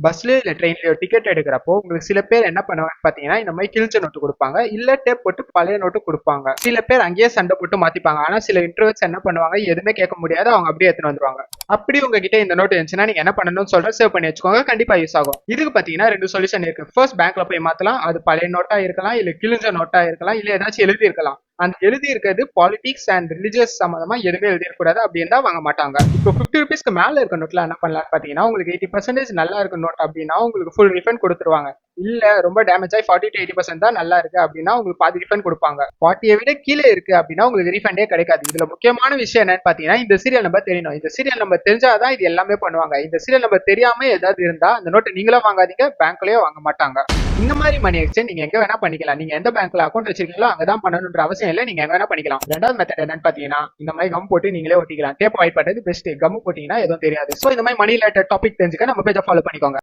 பஸ்லயோ இல்ல ட்ரெயின்லயோ டிக்கெட் எடுக்கிறப்போ உங்களுக்கு சில பேர் என்ன பண்ணுவாங்க பாத்தீங்கன்னா இந்த மாதிரி கிழிச்ச நோட்டு கொடுப்பாங்க, இல்ல டேப் போட்டு பழைய நோட்டு கொடுப்பாங்க. சில பேர் அங்கேயே சண்டை போட்டு மாத்திப்பாங்க. ஆனா சில இன்டர்வியூஸ் என்ன பண்ணுவாங்க, எதுவுமே கேட்க முடியாது, அவங்க அப்படியே எடுத்துட்டு வந்துருவாங்க. அப்படி உங்ககிட்ட இந்த நோட் இருந்துச்சுன்னா நீங்க என்ன பண்ணணும்னு சொல்ற, சேவ் பண்ணி வச்சுக்கோங்க, கண்டிப்பா யூஸ் ஆகும். இதுக்கு பாத்தீங்கன்னா ரெண்டு சொல்யூஷன் இருக்கு. ஃபர்ஸ்ட் பேங்க்ல போய் மாத்தலாம், அது பழைய நோட்டா இருக்கலாம், இல்ல கிழிஞ்ச நோட்டா இருக்கலாம், இல்ல ஏதாச்சும் எழுதி இருக்கலாம். அந்த எழுதி இருக்கிறது பாலிடிக்ஸ் அண்ட் ரிலிஜியஸ் சம்பந்தமா எதுவுமே எழுதிடக்கூடாது, அப்படி இருந்தா வாங்க மாட்டாங்க. இப்போ 50 ருபீஸ்க்கு மேல இருக்க நோட்ல என்ன பண்ணலாம் பாத்தீங்கன்னா, உங்களுக்கு 80% நல்லா இருக்க நோட் அப்படின்னா உங்களுக்கு ஃபுல் ரிஃபண்ட் கொடுத்துருவாங்க. இல்ல ரொம்ப டேமேஜ் ஆகி 40 to 80% தான் நல்லா இருக்கு அப்படின்னா உங்களுக்கு பாதி ரிஃபண்ட் கொடுப்பாங்க. 40 விட கீழே இருக்கு அப்படின்னா உங்களுக்கு ரீஃபண்டே கிடைக்காது. இதுல முக்கியமான விஷயம் என்னன்னு பாத்தீங்கன்னா, இந்த சீரியல் நம்பர் தெரியணும். இந்த சீரியல் நம்பர் தெரிஞ்சாதான் இது எல்லாமே பண்ணுவாங்க. இந்த சீரியல் நம்பர் தெரியாம ஏதாவது இருந்தா அந்த நோட்டை நீங்களும் வாங்காதீங்க, பேங்க்லயே வாங்க மாட்டாங்க. இந்த மாதிரி மணி எக்ஸ்சேஞ்ச் நீங்க எங்க வேணா பண்ணிக்கலாம். நீங்க எந்த பேங்க்ல அக்கௌண்ட் வச்சிருக்கீங்களோ அங்கதான் பண்ணணும்ன்ற அவசியம் இல்லை, நீங்க எங்க வேணா பண்ணிக்கலாம். ரெண்டாவது மெத்தட் என்னன்னு பாத்தீங்கன்னா, இந்த மாதிரி கம் போட்டு நீங்களே ஒட்டிக்கலாம். டேப் அவாய்ட் பண்றது பெஸ்ட். கம் போட்டீங்கன்னா எதுவும் தெரியாது. சோ இந்த மாதிரி மணி ரிலேட்டட் டாபிக் தெரிஞ்சுக்க நம்ம பேஜை ஃபாலோ பண்ணிக்கோங்க.